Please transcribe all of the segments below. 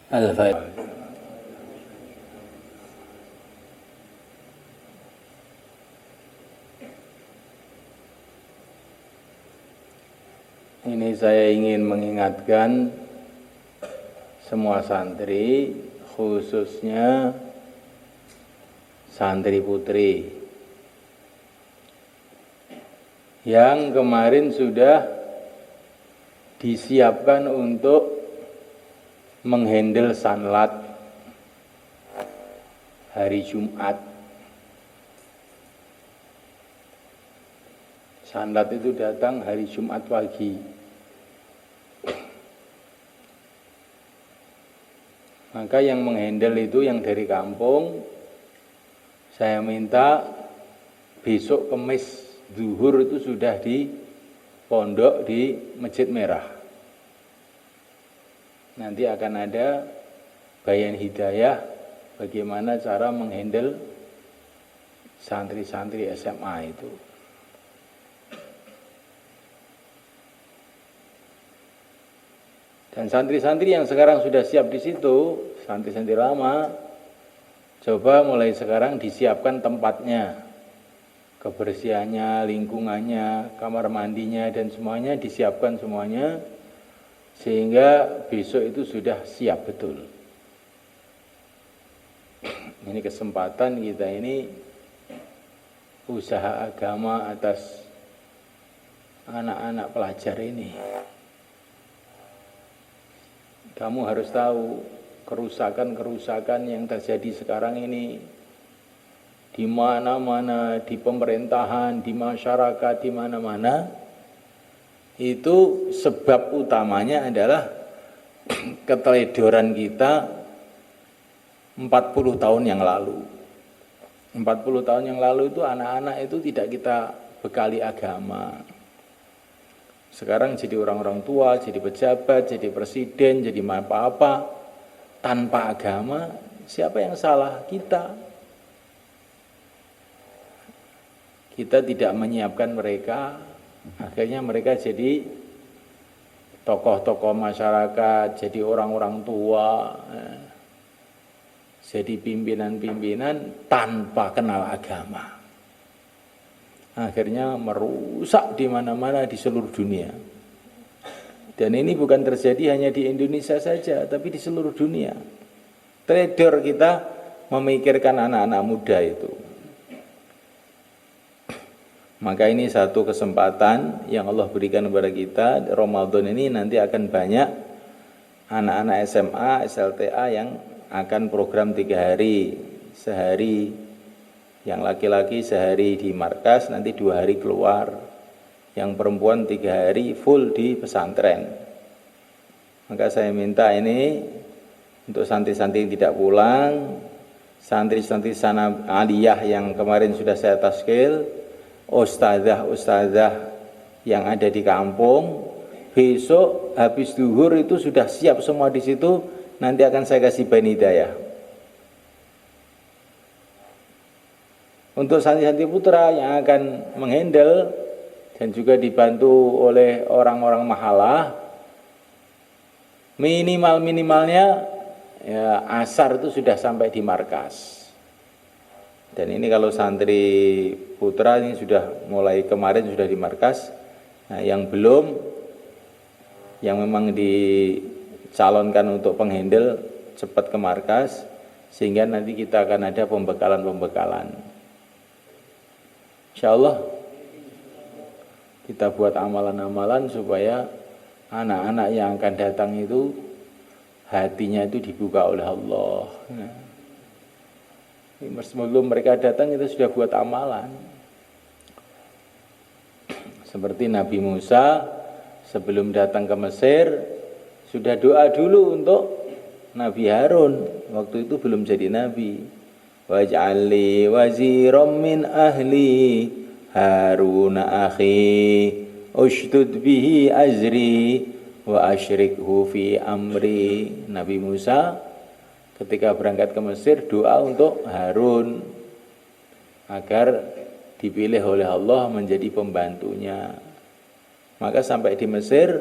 Al-Fatihah. Ini saya ingin mengingatkan semua santri, khususnya santri putri yang kemarin sudah disiapkan untuk menghandle sanlat hari Jumat. Sanlat itu datang hari Jumat pagi. Maka yang menghandle itu yang dari kampung, saya minta besok Kemis zuhur itu sudah di pondok di Masjid Merah. Nanti akan ada bayan hidayah bagaimana cara menghandle santri-santri SMA itu. Dan santri-santri yang sekarang sudah siap di situ, santri-santri lama, coba mulai sekarang disiapkan tempatnya, kebersihannya, lingkungannya, kamar mandinya, dan semuanya disiapkan semuanya, sehingga besok itu sudah siap betul. Ini kesempatan kita ini usaha agama atas anak-anak pelajar ini. Kamu harus tahu kerusakan-kerusakan yang terjadi sekarang ini di mana-mana, di pemerintahan, di masyarakat, di mana-mana, itu sebab utamanya adalah keteledoran kita 40 tahun yang lalu. 40 tahun yang lalu itu anak-anak itu tidak kita bekali agama. Sekarang jadi orang-orang tua, jadi pejabat, jadi presiden, jadi apa-apa tanpa agama. Siapa yang salah? Kita. Kita tidak menyiapkan mereka. Akhirnya mereka jadi tokoh-tokoh masyarakat, jadi orang-orang tua, jadi pimpinan-pimpinan tanpa kenal agama. Akhirnya merusak di mana-mana di seluruh dunia. Dan ini bukan terjadi hanya di Indonesia saja, tapi di seluruh dunia. Trader kita memikirkan anak-anak muda itu. Maka ini satu kesempatan yang Allah berikan kepada kita. Ramadan ini nanti akan banyak anak-anak SMA, SLTA yang akan program 3 hari, sehari. Yang laki-laki sehari di markas, nanti 2 hari keluar. Yang perempuan 3 hari full di pesantren. Maka saya minta ini untuk santri-santri yang tidak pulang, santri-santri sana aliyah yang kemarin sudah saya taskil, ustadzah-ustadzah yang ada di kampung, besok habis duhur itu sudah siap semua di situ, nanti akan saya kasih bayan hidayah. Untuk santri-santri putra yang akan menghandle dan juga dibantu oleh orang-orang mahalah, minimalnya ya, asar itu sudah sampai di markas. Dan ini kalau santri putra ini sudah mulai kemarin sudah di markas. Nah, yang belum, yang memang dicalonkan untuk penghandle cepat ke markas, sehingga nanti kita akan ada pembekalan-pembekalan. Insyaallah kita buat amalan-amalan supaya anak-anak yang akan datang itu hatinya itu dibuka oleh Allah. Sebelum mereka datang kita sudah buat amalan. Seperti Nabi Musa sebelum datang ke Mesir sudah doa dulu untuk Nabi Harun, waktu itu belum jadi nabi. Waj'al li waziran min ahli Harun akhi ushdud bihi azri wa asyrikhu fi amri. Nabi Musa ketika berangkat ke Mesir doa untuk Harun agar dipilih oleh Allah menjadi pembantunya. Maka sampai di Mesir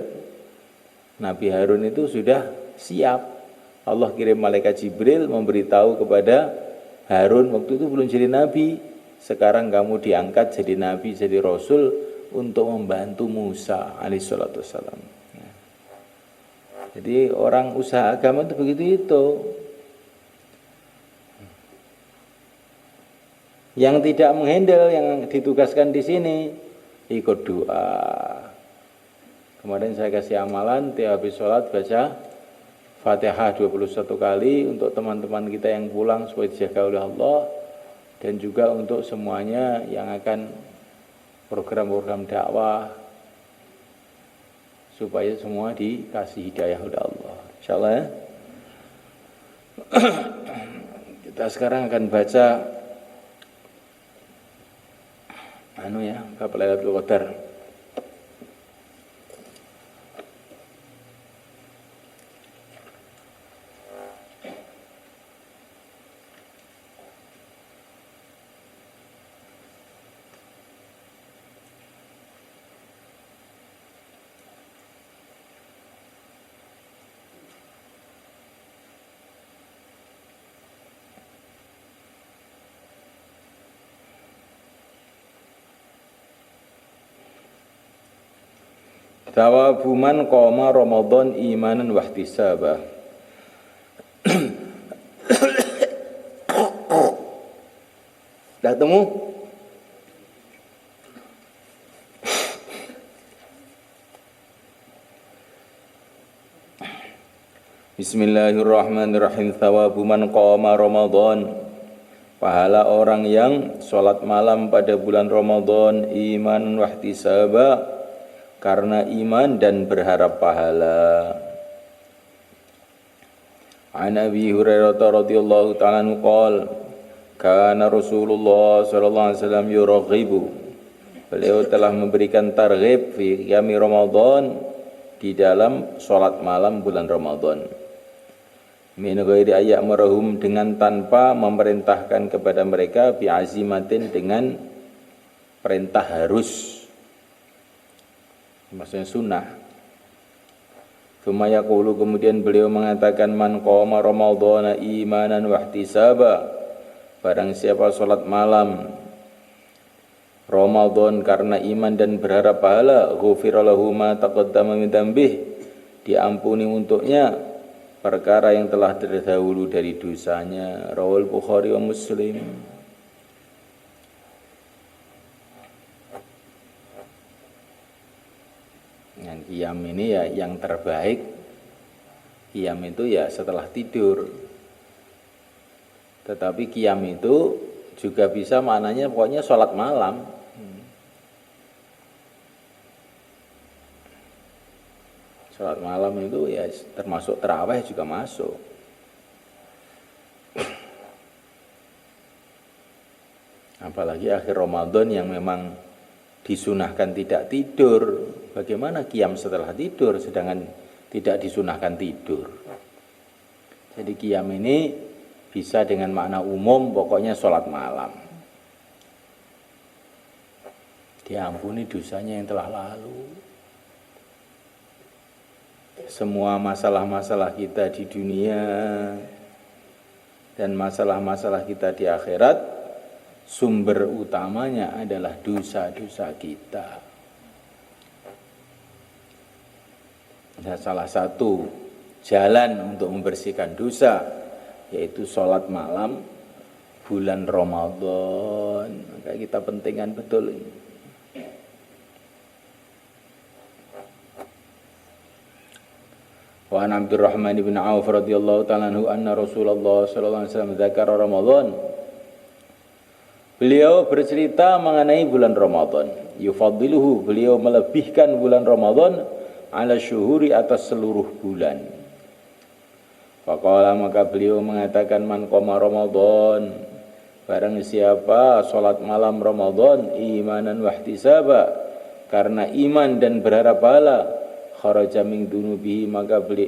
Nabi Harun itu sudah siap Allah kirim malaikat Jibril memberitahu kepada Harun, waktu itu belum jadi nabi, sekarang kamu diangkat jadi nabi, jadi rasul untuk membantu Musa alaihissalatu wassalam. Jadi orang usaha agama itu begitu itu. Yang tidak menghandle, yang ditugaskan di sini ikut doa. Kemarin saya kasih amalan tiap habis sholat baca Fatihah 21 kali untuk teman-teman kita yang pulang supaya dijaga oleh Allah, dan juga untuk semuanya yang akan program-program dakwah supaya semua dikasih hidayah oleh Allah. Insyaallah ya. Kita sekarang akan baca bab Lailatul Qadar. Thawabu man qoma Ramadan imanan wa ihtisaba. Dah temu? Bismillahirrahmanirrahim. Thawabu man qoma Ramadan. Pahala orang yang sholat malam pada bulan Ramadan iman wa ihtisaba, karena iman dan berharap pahala. An Abi Hurairah radhiyallahu ta'ala anhu qala kana Rasulullah sallallahu alaihi wasallam yuraghibu. Beliau telah memberikan targhib fi qiyami Ramadan, di dalam salat malam bulan Ramadan. Min ghairi ayyamrahum, dengan tanpa memerintahkan kepada mereka, bi azimatin, dengan perintah harus, maksudnya sunnah. Tsumma yaqulu, kemudian beliau mengatakan, man qama ramadhana imanan wa ihtisaba, barang siapa salat malam Ramadan karena iman dan berharap pahala, ghufira lahu ma taqaddama min dzambih, diampuni untuknya perkara yang telah terdahulu dari dosanya. Rawal Bukhari wa Muslim. Yang qiyam ini ya yang terbaik. Qiyam itu ya setelah tidur. Tetapi qiyam itu juga bisa maknanya pokoknya sholat malam. Sholat malam itu ya termasuk tarawih juga masuk. Apalagi akhir Ramadan yang memang disunahkan tidak tidur. Bagaimana qiyam setelah tidur sedangkan tidak disunahkan tidur? Jadi qiyam ini bisa dengan makna umum, pokoknya sholat malam. Diampuni dosanya yang telah lalu. Semua masalah-masalah kita di dunia dan masalah-masalah kita di akhirat, sumber utamanya adalah dosa-dosa kita. Dan salah satu jalan untuk membersihkan dosa yaitu sholat malam bulan Ramadan. Maka kita pentingkan betul ini. Wa an Abdurrahman bin Auf radhiyallahu ta'ala anhu anna Rasulullah sallallahu alaihi wasallam dzakara Ramadan. Beliau bercerita mengenai bulan Ramadan. Yufaddiluhu, beliau melebihkan bulan Ramadan ala syuhuri, atas seluruh bulan. Faqala, maka beliau mengatakan, man qoma Ramadan, barang siapa salat malam Ramadan imanan wa ihtisaba, karena iman dan berharap pahala, kharaja min dunubihi,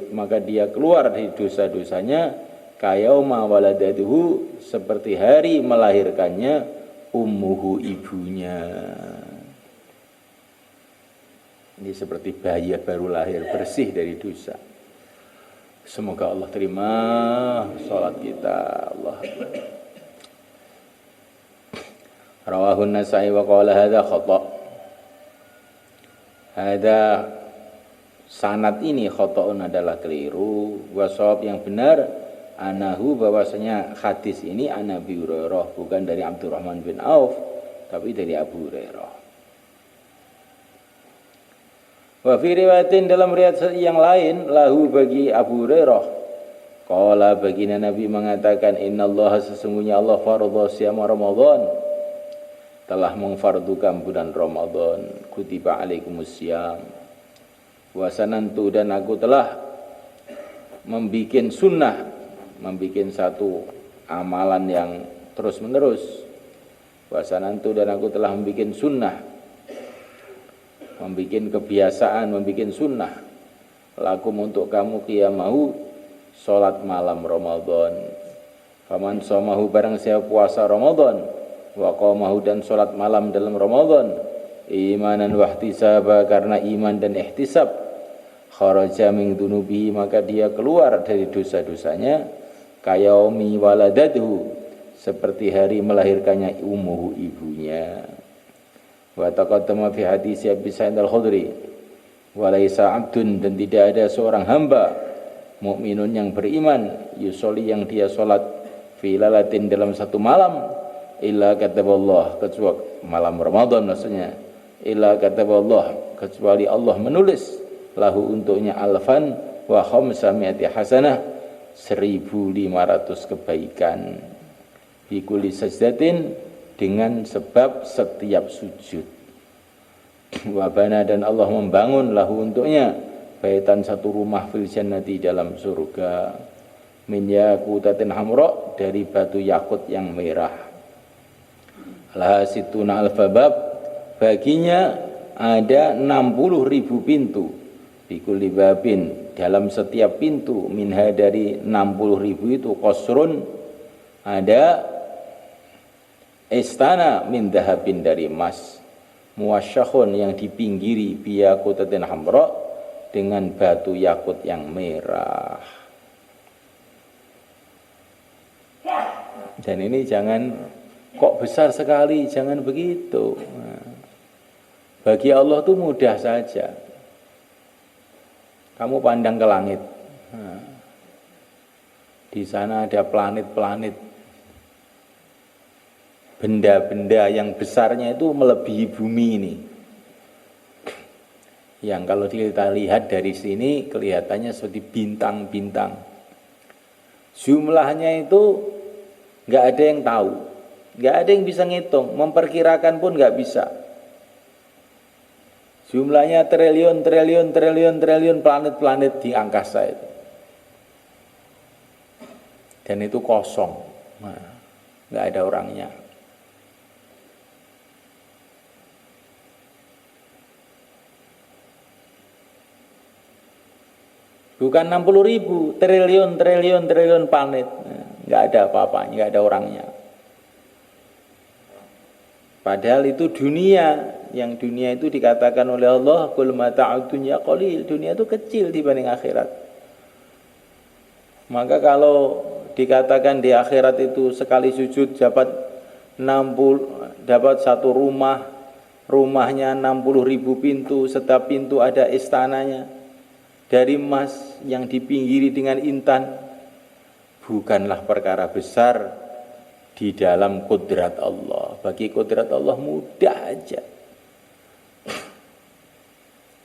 maka dia keluar dari dosa-dosanya, kayauma waladatuhu, seperti hari melahirkannya ummuhu, ibunya. Ini seperti bayi baru lahir, bersih dari dosa. Semoga Allah terima salat kita. Allah. Rawahun Nasa'i wa qala hadza khata'. Hadza sanad ini khata'un adalah keliru, wasawab yang benar anahu bahwasanya hadis ini an Abi Hurairah, bukan dari Abdurrahman bin Auf tapi dari Abu Hurairah. Wa fi riwayatin dalam riwayat yang lain lahu bagi Abu Hurairah qala baginda Nabi mengatakan innallaha sesungguhnya Allah faradha siyam Ramadan telah mengfardukan bulan Ramadan kutiba alaikumusiyam wasanantu dan aku telah membikin sunnah membikin satu amalan yang terus menerus wasanantu dan aku telah membikin sunnah membikin kebiasaan membikin sunnah lakum untuk kamu qiyamahu salat malam Ramadan faman shamahu barang siapa puasa Ramadan wa qamahu dan salat malam dalam Ramadan imanan wa ihtisaba karena iman dan ihtisab kharaja min dunubihi maka dia keluar dari dosa-dosanya kayaumi waladatuhu seperti hari melahirkannya umuhu ibunya wa taqaddama fi hadis Abi Sa'id al-Khudri wa laisa 'abdun dan tidak ada seorang hamba mukminun yang beriman yusolli yang dia salat fi lalatin dalam satu malam illa kataballah kecuali malam Ramadan maksudnya illa kataballah kecuali Allah menulis lahu untuknya alfan wa khamsami'ati hasanah 1.500 kebaikan bi kulli sajdatin dengan sebab setiap sujud wabana dan Allah membangun lahu untuknya baitan satu rumah fil jannati dalam surga min yakutatin hamra dari batu yakut yang merah laha situna alfabab baginya ada 60.000 pintu bikul libabin dalam setiap pintu minha dari 60.000 itu qasrun ada istana min dahabin dari emas muwasyakhun yang dipinggiri biyaqutatin hamra dengan batu yakut yang merah. Dan ini jangan kok besar sekali, jangan begitu. Bagi Allah itu mudah saja. Kamu pandang ke langit. Di sana ada planet-planet. Benda-benda yang besarnya itu melebihi bumi ini. Yang kalau kita lihat dari sini kelihatannya seperti bintang-bintang. Jumlahnya itu nggak ada yang tahu, nggak ada yang bisa ngitung, memperkirakan pun nggak bisa. Jumlahnya triliun planet-planet di angkasa itu. Dan itu kosong, nggak ada orangnya. Bukan 60.000, triliun planet. Nggak ada apa-apanya, nggak ada orangnya. Padahal itu dunia, yang dunia itu dikatakan oleh Allah, qul mata'ud dunya qalil, dunia itu kecil dibanding akhirat. Maka kalau dikatakan di akhirat itu sekali sujud dapat satu rumah, rumahnya 60.000 pintu, setiap pintu ada istananya dari emas yang dipinggiri dengan intan, bukanlah perkara besar di dalam kudrat Allah. Bagi kudrat Allah mudah aja.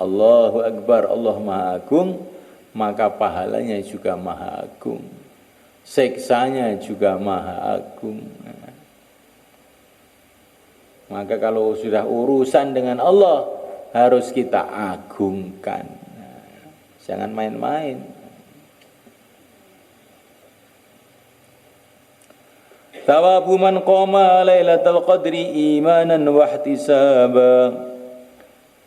Allahu Akbar, Allah Maha Agung, maka pahalanya juga Maha Agung, siksanya juga Maha Agung. Maka kalau sudah urusan dengan Allah harus kita agungkan. Jangan main-main. Thawabu man qama lailatul qadri imanan wa ihtisaba.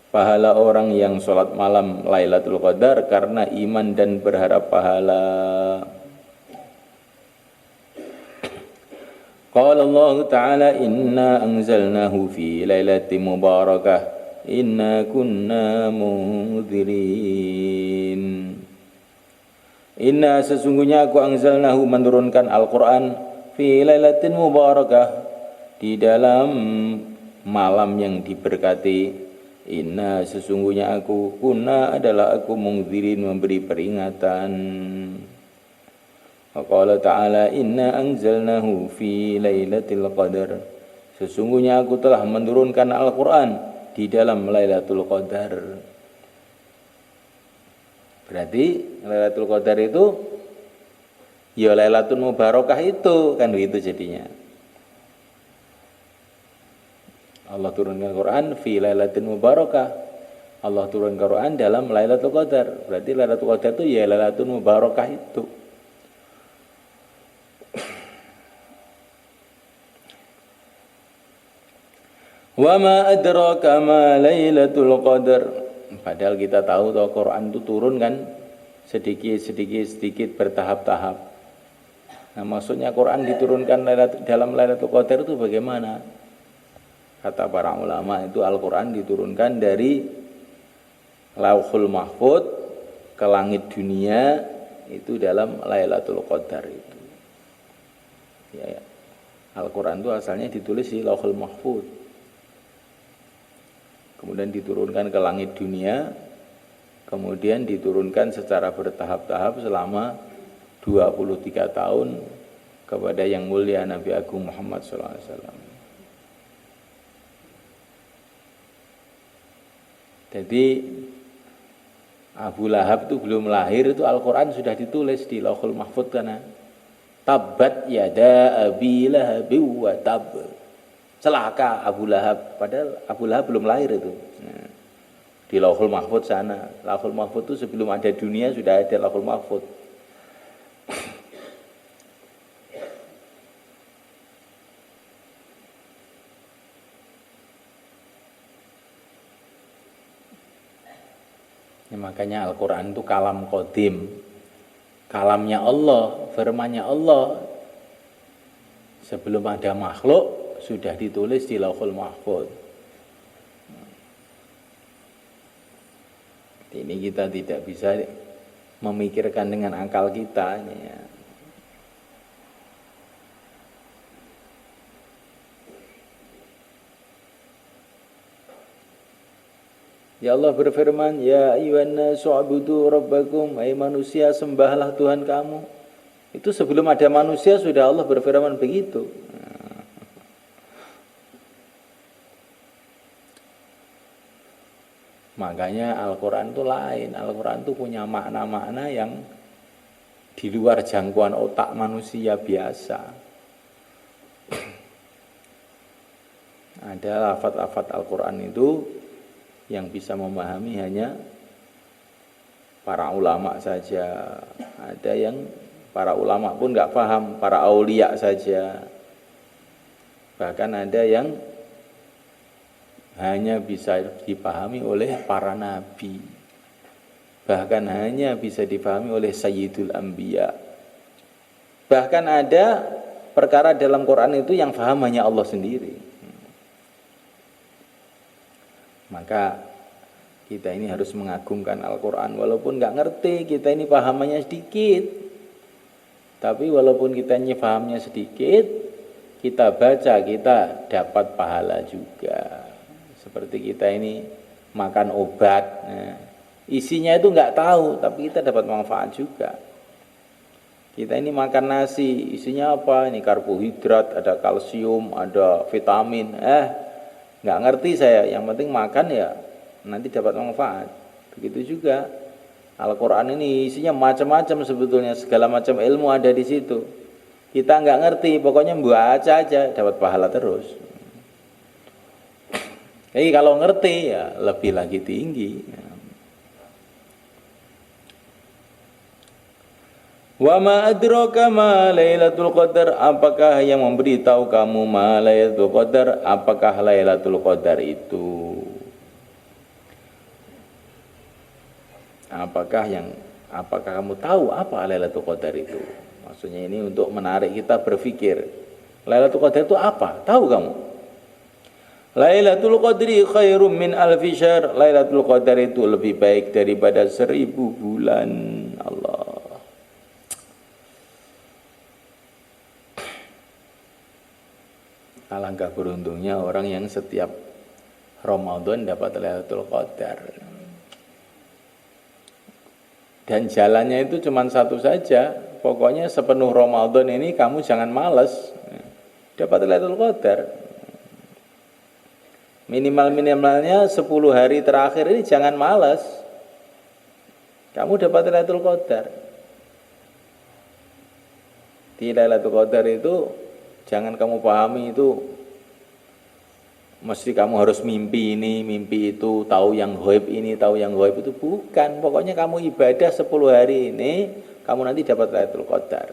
Pahala orang yang sholat malam Lailatul Qadar karena iman dan berharap pahala. Qala Allah Ta'ala inna anzalnahu fi lailatin mubarakah inna kunna munzirin. Inna sesungguhnya aku anzalnahu menurunkan Al-Quran fi lailatin mubarakah di dalam malam yang diberkati. Inna sesungguhnya aku kunna adalah aku mungdzirin memberi peringatan. Qala ta'ala inna anzalnahu fi lailatul qadar. Sesungguhnya aku telah menurunkan Al-Quran di dalam Lailatul Qadar. Berarti Lailatul Qadar itu ya Lailatul Mubarakah itu kan begitu jadinya. Allah turunkan Quran fi Lailatul Mubarakah. Allah turunkan Quran dalam Lailatul Qadar. Berarti Lailatul Qadar itu ya Lailatul Mubarakah itu. Wa ma adraka ma Lailatul Qadar. Padahal kita tahu bahwa Quran itu turun kan sedikit bertahap-tahap. Nah, maksudnya Quran diturunkan dalam Lailatul Qadar itu bagaimana? Kata para ulama itu Al-Quran diturunkan dari Lauhul Mahfuz ke langit dunia itu dalam Lailatul Qadar itu. Ya. Al-Quran itu asalnya ditulis di Lauhul Mahfuz. Kemudian diturunkan ke langit dunia, kemudian diturunkan secara bertahap-tahap selama 23 tahun kepada yang mulia Nabi Agung Muhammad SAW. Jadi Abu Lahab itu belum lahir itu Al-Quran sudah ditulis di Lauhul Mahfuz karena Tabbat yada Abi Lahab wa tab. Celaka Abu Lahab, padahal Abu Lahab belum lahir itu. Nah, di Lauhul Mahfuz sana. Lauhul Mahfuz itu sebelum ada dunia sudah ada Lauhul Mahfuz. Ya, makanya Al-Quran itu kalam qadim. Kalamnya Allah, firmannya Allah. Sebelum ada makhluk sudah ditulis di Lauhul Mahfuz. Ini kita tidak bisa memikirkan dengan akal kita. Ya Allah berfirman, ya ayyuhan nasu ubudu rabbakum, hai manusia sembahlah Tuhan kamu. Itu sebelum ada manusia sudah Allah berfirman begitu. Makanya Al-Quran itu lain. Al-Quran itu punya makna-makna yang di luar jangkauan otak manusia biasa. Ada lafaz-lafaz Al-Quran itu yang bisa memahami hanya para ulama saja. Ada yang para ulama pun nggak paham, para aulia saja. Bahkan ada yang hanya bisa dipahami oleh para nabi, bahkan hanya bisa dipahami oleh Sayyidul Anbiya. Bahkan ada perkara dalam Quran itu yang paham hanya Allah sendiri. Maka kita ini harus mengagungkan Al-Quran. Walaupun nggak ngerti, kita ini pahamannya sedikit, tapi walaupun kita ini pahamnya sedikit, kita baca, kita dapat pahala juga. Seperti kita ini makan obat, nah, isinya itu nggak tahu, tapi kita dapat manfaat juga. Kita ini makan nasi, isinya apa? Ini karbohidrat, ada kalsium, ada vitamin. Nggak ngerti saya, yang penting makan ya, nanti dapat manfaat. Begitu juga Al-Quran ini isinya macam-macam sebetulnya, segala macam ilmu ada di situ. Kita nggak ngerti, pokoknya baca aja, dapat pahala terus. Jadi kalau ngerti ya lebih lagi tinggi. Wa ma adraka ma Lailatul Qadar, apakah yang memberitahu kamu ma Lailatul Qadar, apakah Lailatul Qadar itu? Apakah kamu tahu apa Lailatul Qadar itu? Maksudnya ini untuk menarik kita berpikir. Lailatul Qadar itu apa? Tahu kamu? Lailatul Qadri khairum min alfi syahr. Lailatul Qadar itu lebih baik daripada 1000 bulan. Allah. Alangkah beruntungnya orang yang setiap Ramadan dapat Lailatul Qadar. Dan jalannya itu cuma satu saja. Pokoknya sepenuh Ramadan ini kamu jangan malas. Dapat Lailatul Qadar. Minimal-minimalnya 10 hari terakhir ini jangan malas. Kamu dapat Lailatul Qadar. Di Lailatul Qadar itu jangan kamu pahami itu mesti kamu harus mimpi ini, mimpi itu, tahu yang ghaib ini, tahu yang ghaib itu. Bukan. Pokoknya kamu ibadah 10 hari ini, kamu nanti dapat Lailatul Qadar.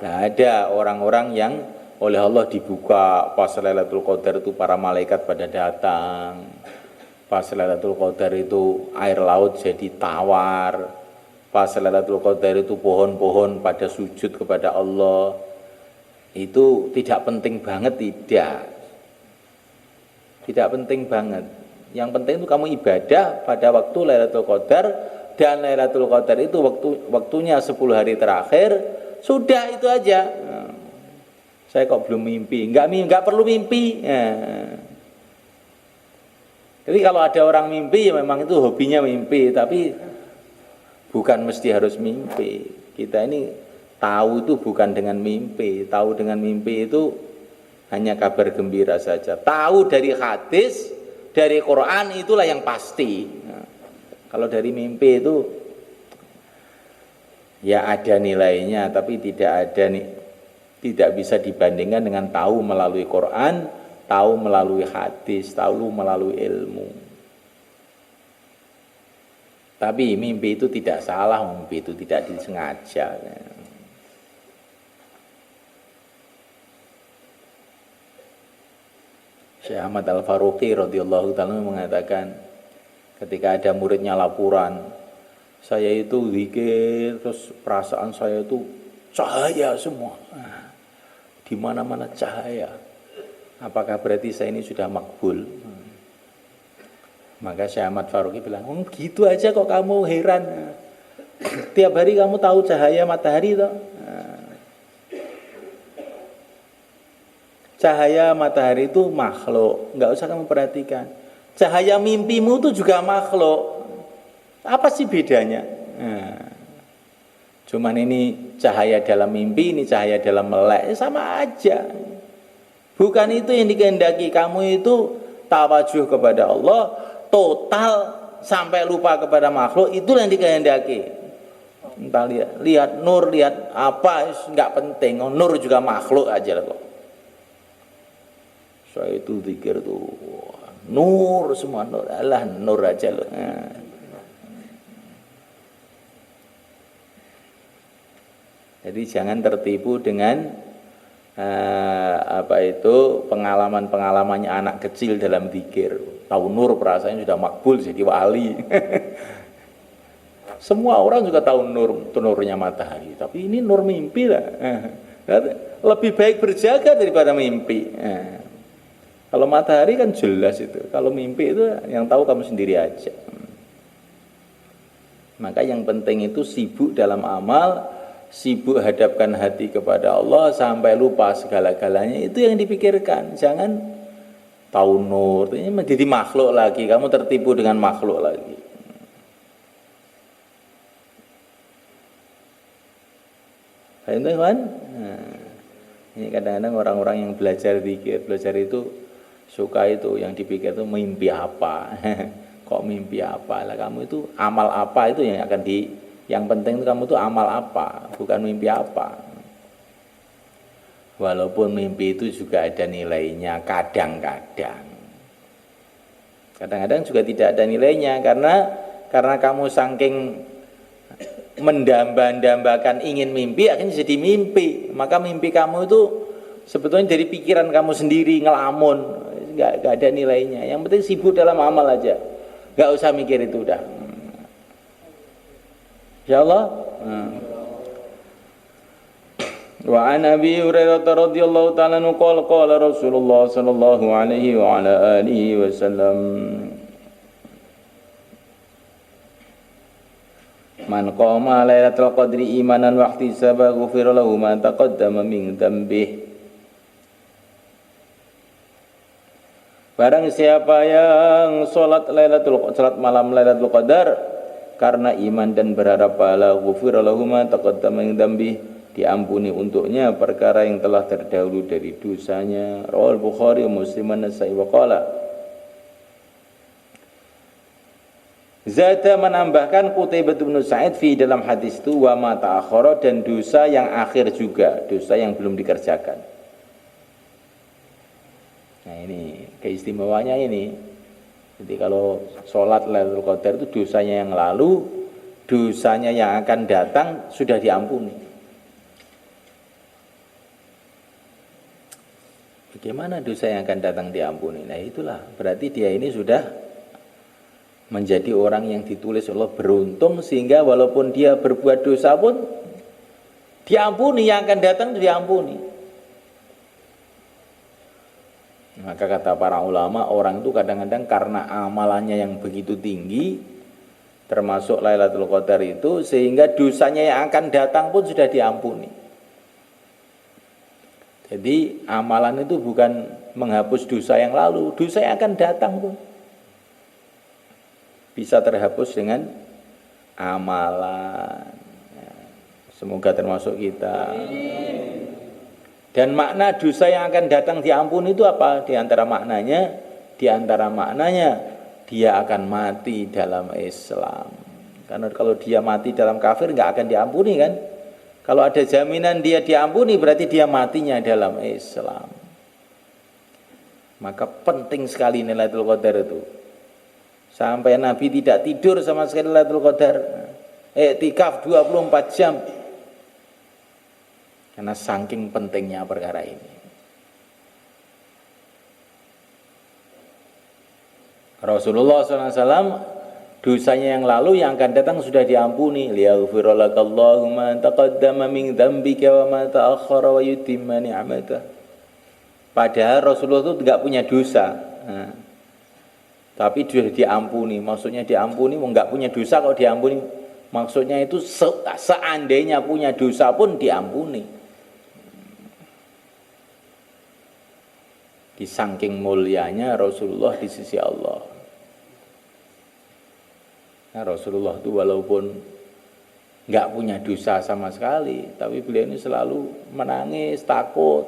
Nah, ada orang-orang yang oleh Allah dibuka pas Lailatul Qadar itu para malaikat pada datang. Pas Lailatul Qadar itu air laut jadi tawar. Pas Lailatul Qadar itu pohon-pohon pada sujud kepada Allah. Itu tidak penting banget, tidak penting banget. Yang penting itu kamu ibadah pada waktu Lailatul Qadar, dan Lailatul Qadar itu waktunya 10 hari terakhir. Sudah itu aja. Saya kok belum mimpi? Enggak perlu mimpi. Jadi kalau ada orang mimpi ya memang itu hobinya mimpi, tapi bukan mesti harus mimpi. Kita ini tahu itu bukan dengan mimpi. Tahu dengan mimpi itu hanya kabar gembira saja. Tahu dari hadis, dari Quran itulah yang pasti. Nah, kalau dari mimpi itu ya ada nilainya, tapi tidak bisa dibandingkan dengan tahu melalui Quran, tahu melalui hadis, tahu melalui ilmu. Tapi mimpi itu tidak salah, mimpi itu tidak disengaja. Syekh Ahmad Al-Faruqi radhiyallahu ta'ala mengatakan, ketika ada muridnya laporan, saya itu zikir, terus perasaan saya itu cahaya semua. Di mana-mana cahaya. Apakah berarti saya ini sudah makbul? Maka Syekh Ahmad Faruqi bilang, gitu aja kok kamu heran. Tiap hari kamu tahu cahaya matahari toh. Cahaya matahari itu makhluk, nggak usah kamu perhatikan. Cahaya mimpimu itu juga makhluk. Apa sih bedanya? Cuman ini cahaya dalam mimpi, ini cahaya dalam melek, sama aja. Bukan itu yang dikehendaki. Kamu itu tawajuh kepada Allah total sampai lupa kepada makhluk, itu yang dikehendaki. Entah lihat nur, lihat apa, nggak penting. Nur juga makhluk aja lah kok. Saya itu zikir tuh nur, semua nur, alah nur aja loh. Jadi jangan tertipu dengan pengalaman-pengalamannya anak kecil dalam zikir. Tahu nur perasaannya sudah makbul jadi wali. Semua orang juga tahu nurnya matahari, tapi ini nur mimpi lah. Lebih baik berjaga daripada mimpi. Kalau matahari kan jelas itu. Kalau mimpi itu yang tahu kamu sendiri aja. Maka yang penting itu sibuk dalam amal, sibuk hadapkan hati kepada Allah sampai lupa segala-galanya. Itu yang dipikirkan. Jangan tahu nur, ini menjadi makhluk lagi. Kamu tertipu dengan makhluk lagi. Paham teman? Ini kadang-kadang orang-orang yang belajar zikir, belajar itu suka itu yang dipikir itu mimpi apa. Kok mimpi apa? Lah kamu itu amal apa itu yang akan yang penting itu kamu itu amal apa, bukan mimpi apa. Walaupun mimpi itu juga ada nilainya kadang-kadang. Kadang-kadang juga tidak ada nilainya karena kamu saking mendamba-dambakan ingin mimpi akhirnya jadi mimpi. Maka mimpi kamu itu sebetulnya dari pikiran kamu sendiri ngelamun, nggak ada nilainya. Yang penting sibuk dalam amal aja, nggak usah mikir itu udah. Insyaallah. Wa an Abi Hurairah radhiyallahu ta'ala anhu qala Rasulullah sallallahu alaihi wa ala alihi wasallam Man qama lailatul qadri imanan wa ihtisaban ghufira lahu ma taqaddama min dzambih. Barang siapa yang salat malam Lailatul Qadar karena iman dan berharap pahala, ghufira lahu ma taqaddama min dzambih, diampuni untuknya perkara yang telah terdahulu dari dosanya. Rawal Bukhari wa Muslim an-Nasa'i wa qala. Zada menambahkan Qutaibah bin Sa'id fi dalam hadis itu wa ma ta'akhkhara, dan dosa yang akhir juga, dosa yang belum dikerjakan. Nah ini keistimewaannya ini. Jadi kalau sholat Lailatul Qadar itu dosanya yang lalu, dosanya yang akan datang sudah diampuni. Bagaimana dosa yang akan datang diampuni? Nah itulah, berarti dia ini sudah menjadi orang yang ditulis Allah beruntung, sehingga walaupun dia berbuat dosa pun diampuni, yang akan datang diampuni. Maka kata para ulama, orang itu kadang-kadang karena amalannya yang begitu tinggi, termasuk Lailatul Qadar itu, sehingga dosanya yang akan datang pun sudah diampuni. Jadi amalan itu bukan menghapus dosa yang lalu, dosa yang akan datang pun bisa terhapus dengan amalan. Semoga termasuk kita. Dan makna dosa yang akan datang diampuni itu apa? Di antara maknanya dia akan mati dalam Islam. Karena kalau dia mati dalam kafir nggak akan diampuni kan? Kalau ada jaminan dia diampuni berarti dia matinya dalam Islam. Maka penting sekali Lailatul Qadar itu. Sampai Nabi tidak tidur sama sekali Lailatul Qadar. Iktikaf 24 jam. Karena saking pentingnya perkara ini. Rasulullah SAW dosanya yang lalu yang akan datang sudah diampuni. Liyaghfira lakallahu ma taqaddama min dzambika wa ma ta'akhkhara wa yutimma ni'matah. Padahal Rasulullah itu tidak punya dosa. Tapi sudah diampuni. Maksudnya diampuni, enggak punya dosa kalau diampuni. Maksudnya itu seandainya punya dosa pun diampuni. Di saking mulianya Rasulullah di sisi Allah. Nah, Rasulullah itu walaupun nggak punya dosa sama sekali, tapi beliau ini selalu menangis, takut.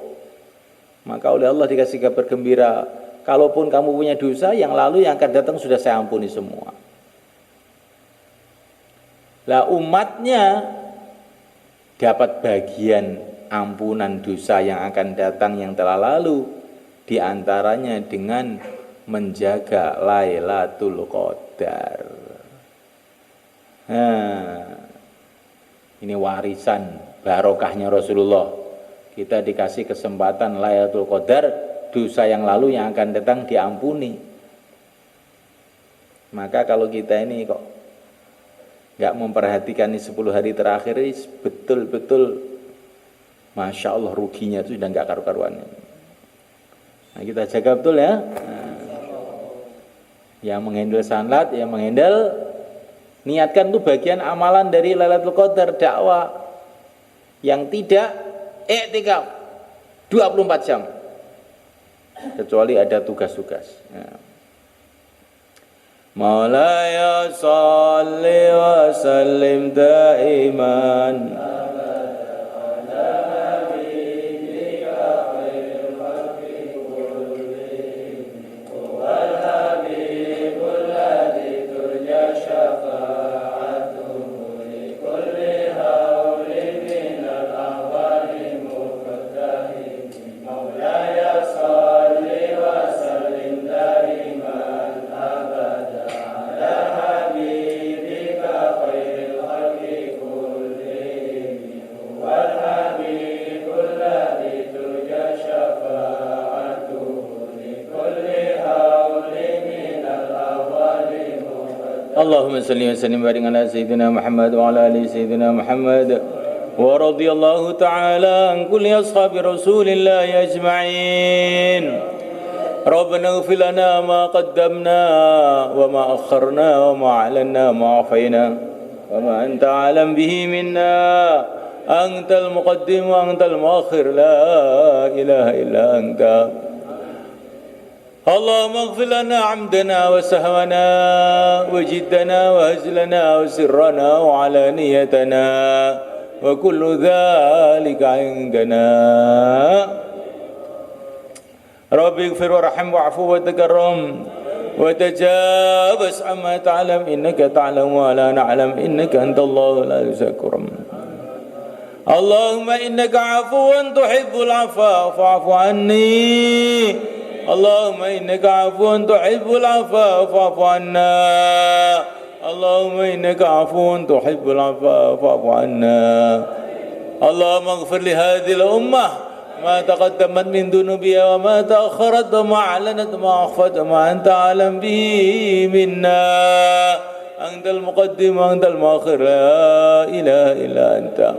Maka oleh Allah dikasih kabar gembira, kalaupun kamu punya dosa, yang lalu yang akan datang sudah saya ampuni semua. Lah umatnya dapat bagian ampunan dosa yang akan datang yang telah lalu. Di antaranya dengan menjaga Lailatul Qadar. Ini warisan barokahnya Rasulullah. Kita dikasih kesempatan Lailatul Qadar, dosa yang lalu yang akan datang diampuni. Maka kalau kita ini kok nggak memperhatikan ini 10 hari terakhir ini, betul-betul Masya Allah ruginya itu sudah nggak karu-karuan. Nah, kita jaga betul ya. Yang menghandle sanlat, yang menghandle, niatkan itu bagian amalan dari Lailatul Qadar, dakwah. Yang tidak, iktikaf 24 jam. Kecuali ada tugas-tugas. Maulaya salli wa sallim daiman Allahumma salli wa sallim barik ala sayyidina Muhammad wa ala ali sayyidina Muhammad wa radiyallahu ta'ala an kulli ashabi Rasulillah ajma'in. Rabbana ighfir lana ma qaddamna wa ma akharna wa ma a'lanna ma afayna وما أنت أعلم به منا أنت المقدم وأنت المؤخر لا إله إلا أنت اللهم اغفر لنا عمدنا وسهونا وجدنا وهزلنا وسرنا وعلانيتنا وكل ذلك عندنا رب اغفر وارحم واعف وتكرم وتجاوز عما تعلم إنك تعلم ولا نعلم إنك أنت الله لا يذكرم اللهم إنك عفو تحب العفو فاعف عني اللهم إنك عفو تحب العفو فاعف عنا اللهم إنك عفو تحب العفو فاعف عنا اللهم اغفر لهذه الأمة ما تقدمت من ذنوبها وما تأخرت وما أعلنت وما أخفت وما أنت أعلم به منا أنت المقدم وأنت المؤخر لا إله إلا أنت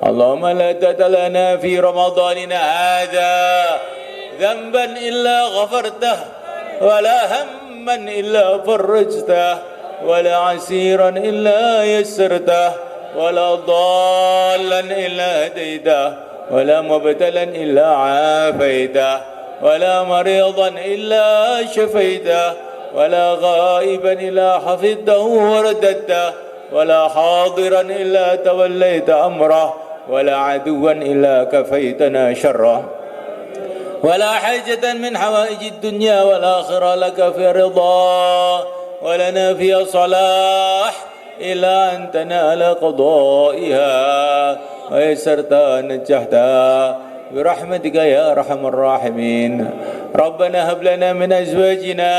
اللهم لا تدع لنا في رمضاننا هذا ذنبا إلا غفرته ولا هما إلا فرجته ولا عسيرا إلا يسرته ولا ضالا إلا هديته ولا مبتلا إلا عافيته ولا مريضا إلا شفيته ولا غائبا إلا حفظته ورددته ولا حاضرا إلا توليت أمره ولا عدوا إلا كفيتنا شره ولا حاجة من حوائج الدنيا والآخرة لك في رضا ولنا في صلاح إلا أن تنال قضائها ويسرتها نجحتها برحمتك يا أرحم الراحمين ربنا هب لنا من أزواجنا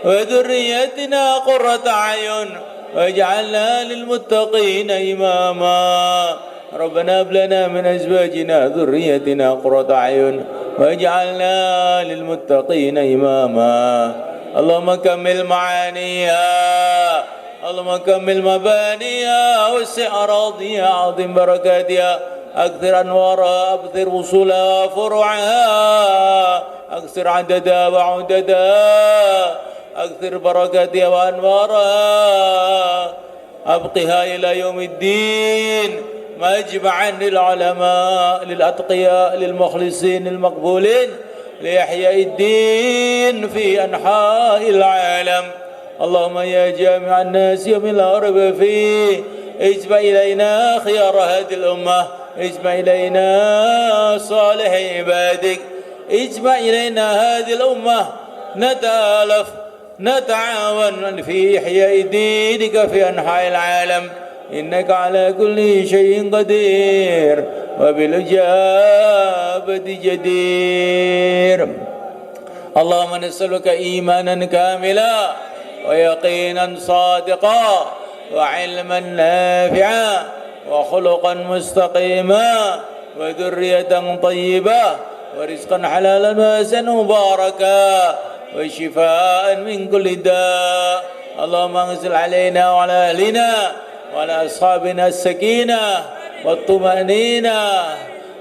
وذريتنا قرة أعين واجعلنا للمتقين إماما ربنا هب لنا من أزواجنا ذريتنا قرة أعين واجعلنا للمتقين إماما اللهم كمل معانيها اللهم كمل مبانيها وسع أراضيها عظم بركاتها أكثر أنوارها أبثر وصولها وفروعها أكثر عددها وعددها أكثر بركاتها وأنوارها أبقها إلى يوم الدين مجمعا للعلماء للأتقياء للمخلصين المقبولين لإحياء الدين في أنحاء العالم اللهم يا جامع الناس يوم لا ريب فيه اجمع إلينا خيار هذه الأمة اجمع إلينا صالح عبادك اجمع إلينا هذه الأمة نتآلف نتعاون في إحياء دينك في أنحاء العالم إنك على كل شيء قدير وبالإجابة جدير اللهم نسألك إيمانا كاملا ويقينا صادقا وعلما نافعا وخلقا مستقيما وذرية طيبة ورزقا حلالا واسعا مباركا وشفاء من كل داء اللهم انزل علينا وعلى أهلنا وعلى أصحابنا السكينة والطمأنينة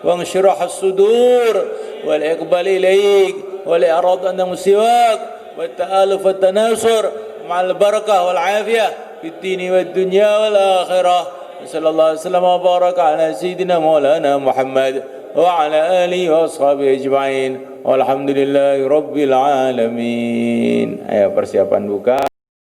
وانشرح الصدور والإقبال إليك والإعراض عن سواك والتآلف والتناصر مع البركة والعافية في الدين والدنيا والآخرة صلى الله عليه وسلم وبارك على سيدنا مولانا محمد وعلى آله وأصحابه أجمعين والحمد لله رب العالمين. Ayo persiapan buka.